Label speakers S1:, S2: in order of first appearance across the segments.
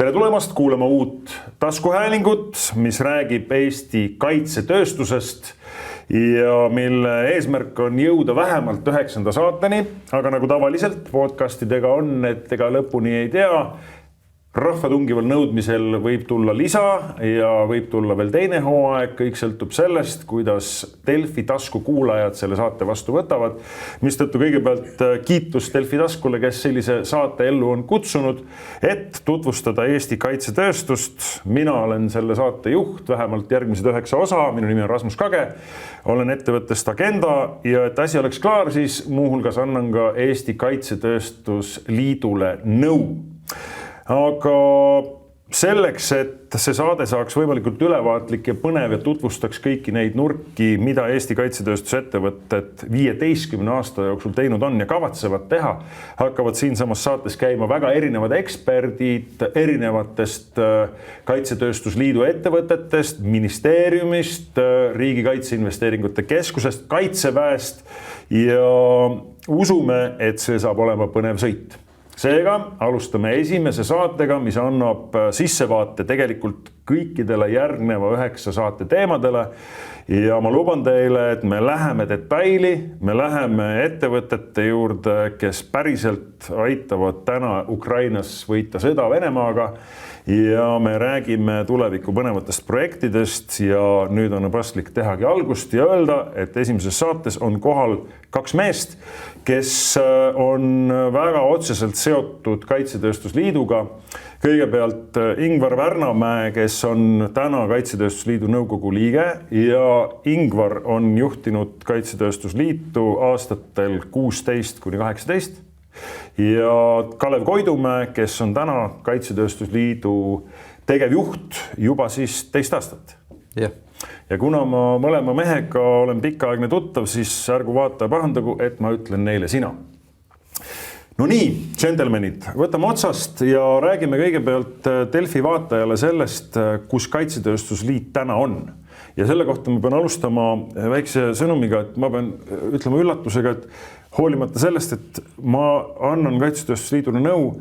S1: Tere tulemast kuulama uut taskuhäälingut, mis räägib Eesti kaitsetööstusest ja mille eesmärk on jõuda vähemalt 9. saateni, aga nagu tavaliselt podcastidega on, et ega lõpuni ei tea. Rahva tungival nõudmisel võib tulla lisa ja võib tulla veel teine hooaeg, kõik sõltub sellest, kuidas Delfi tasku kuulajad selle saate vastu võtavad. Mistõttu kõigepealt kiitus Delfi taskule, kes sellise saate ellu on kutsunud, et tutvustada Eesti kaitsetööstust. Mina olen selle saate juht, vähemalt järgmised 9 osa, minu nimi on Rasmus Kage, olen ettevõttest Agenda ja et asi oleks klaar, siis muuhulgas annan ka Eesti Kaitsetööstusliidule nõu. Aga selleks, et see saade saaks võimalikult ülevaatlik ja põnev ja tutvustaks kõiki neid nurki, mida Eesti kaitsetööstusettevõtted 15 aasta jooksul teinud on ja kavatsevad teha, hakkavad siinsamas saates käima väga erinevad eksperdid erinevatest Kaitsetööstusliidu ettevõtetest, ministeeriumist, Riigi Kaitseinvesteeringute Keskusest, Kaitseväest ja usume, et see saab olema põnev sõit. Seega alustame esimese saatega, mis annab sissevaate tegelikult kõikidele järgneva 9 saate teemadele ja ma luban teile, et me läheme detaili, me läheme ettevõtete juurde, kes päriselt aitavad täna Ukrainas võita sõda Venemaaga ja me räägime tuleviku põnevatest projektidest ja nüüd on paslik tehagi algust ja öelda, et esimeses saates on kohal 2 meest, kes on väga otseselt seotud Kaitsetööstusliiduga. Kõigepealt Ingvar Värnamäe, kes on täna Kaitsetööstusliidu nõukogu liige ja Ingvar on juhtinud Kaitsetööstusliitu aastatel 16–18 ja Kalev Koidumäe, kes on täna Kaitsetööstusliidu tegevjuht juba siis 2 aastat.
S2: Yeah.
S1: Ja kuna ma mõlema mehega olen pikaaegne tuttav, siis ärgu vaata pahandagu, et ma ütlen neile sina. No nii, džentelmenid, võtame otsast ja räägime kõigepealt Delfi vaatajale sellest, kus Kaitsetööstusliit täna on. Ja selle kohta ma pean alustama väikse sõnumiga, et ma pean ütlema üllatusega, et hoolimata sellest, et ma annan Kaitsetööstusliidule nõu,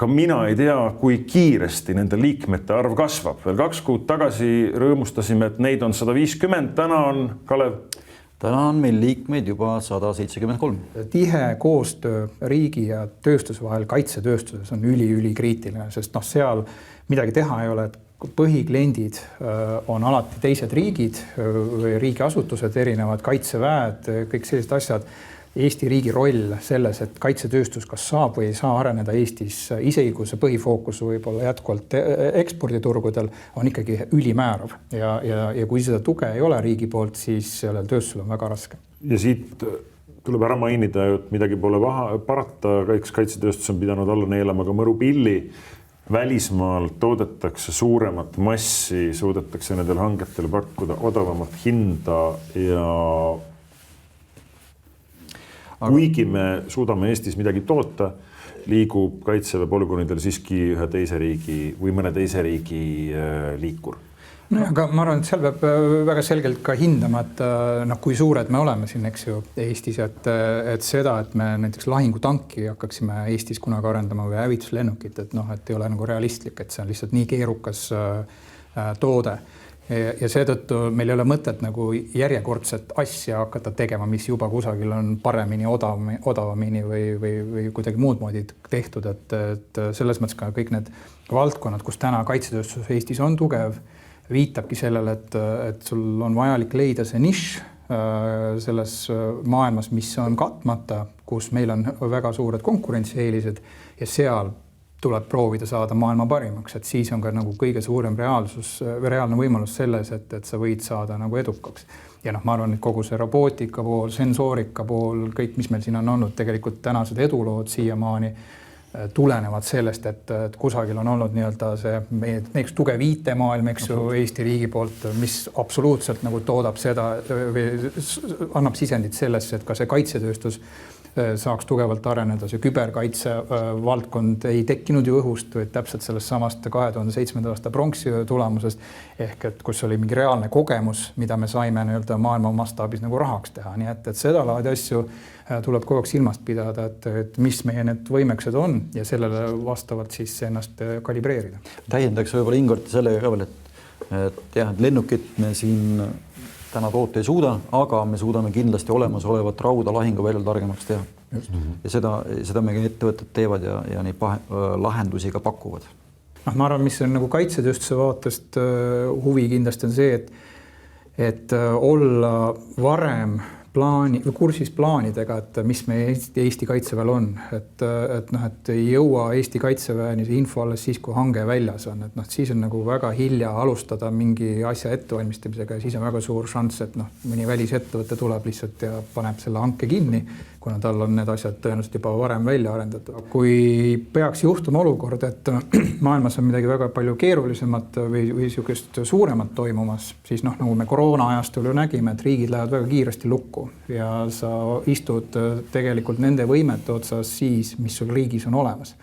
S1: ka mina ei tea, kui kiiresti nende liikmete arv kasvab. Veel 2 kuud tagasi rõõmustasime, et neid on 150, täna on, Kalev?
S2: Täna on meil liikmeid juba 173.
S3: Tihe koostöö riigi ja tööstuse vahel kaitsetööstuses on ülikriitiline, sest seal midagi teha ei ole, et põhikliendid on alati teised riigid või riigiasutused, erinevad kaitseväed, kõik sellised asjad. Eesti riigi roll selles, et kaitsetööstus kas saab või ei saa areneda Eestis, isegi kui see põhifookus võib olla jätkuvalt eksporditurgudel, on ikkagi ülimäärav. Ja kui seda tuge ei ole riigi poolt, siis sellel tööstusel on väga raske.
S1: Ja siit tuleb ära mainida, et midagi pole parata, kaitsetööstus on pidanud alla neelama ka mõrupilli. Välismaal toodetakse suuremat massi, suudetakse nendel hangetel pakkuda odavamat hinda ja kuigi me suudame Eestis midagi toota, liigub kaitseväe polügoonidel siiski ühe teise riigi või mõne teise riigi liikur.
S3: No, aga ma arvan, et seal peab väga selgelt ka hindama, et kui suured me oleme siin, eks ju, Eestis, et seda, et me näiteks lahingutanki hakkaksime Eestis kunagi arendama või hävituslennukit, et ei ole nagu realistlik, et see on lihtsalt nii keerukas toode. Ja seetõttu meil ei ole mõtet nagu järjekordset asja hakata tegema, mis juba kusagil on paremini, odavamini või kuidagi muud moodi tehtud, et selles mõttes ka kõik need valdkonnad, kus täna kaitsetööstus Eestis on tugev, viitabki sellele, et sul on vajalik leida see nišš selles maailmas, mis on katmata, kus meil on väga suured konkurentsieelised ja seal tuleb proovida saada maailma parimaks, et siis on ka nagu kõige suurem reaalne võimalus selles, et sa võid saada nagu edukaks. Ja ma arvan, et kogu see robootika pool, sensoorika pool, kõik, mis meil siin on olnud, tegelikult tänased edulood siiamaani tulenevad sellest, et kusagil on olnud nii-öelda see meie tugev IT-maailm, eks ju, Eesti riigi poolt, mis absoluutselt nagu toodab seda või annab sisendit sellesse, et ka see kaitsetööstus saaks tugevalt areneda, see küberkaitse valdkond ei tekkinud ju õhust, vaid täpselt sellest samast 2007. aasta pronksiöö tulemusest ehk et kus oli mingi reaalne kogemus, mida me saime nii-öelda maailma mastaabis nagu rahaks teha, nii et seda laadi asju tuleb kogu aeg silmast pidada, et mis meie need võimekused on ja sellele vastavalt siis ennast kalibreerida.
S2: Täiendaks võib-olla Ingorti sellega ka veel, et jah, et lennukit me siin täna toota ei suuda, aga me suudame kindlasti olemasolevat rauda lahinguväljal targemaks teha. Just. Ja seda meie ettevõtted teevad ja neid lahendusi ka pakuvad.
S3: Ma arvan, mis on nagu kaitsetööstuse vaatest huvi kindlasti on see, et olla varem kursis plaanidega, et mis meie Eesti kaitseväel on, et ei jõua Eesti kaitseväeni see info alles siis, kui hange väljas on, et siis on nagu väga hilja alustada mingi asja ettevalmistamisega ja siis on väga suur šanss, et mõni välisettevõte tuleb lihtsalt ja paneb selle hanke kinni, kuna tal on need asjad tõenäoliselt juba varem välja arendatud. Kui peaks juhtuma olukord, et maailmas on midagi väga palju keerulisemat või sihukest suuremat toimumas, siis nagu me koroona ajastul ju nägime, et riigid lähevad väga kiiresti lukku ja sa istud tegelikult nende võimete otsas siis, mis sul riigis on olemas.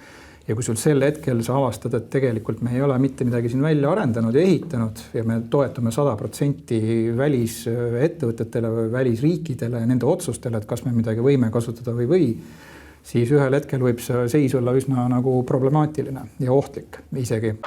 S3: Ja kui sul sel hetkel sa avastad, et tegelikult me ei ole mitte midagi siin välja arendanud ja ehitanud ja me toetume 100% välisettevõtetele või välisriikidele ja nende otsustele, et kas me midagi võime kasutada või, siis ühel hetkel võib see seis olla üsna nagu problemaatiline ja ohtlik isegi.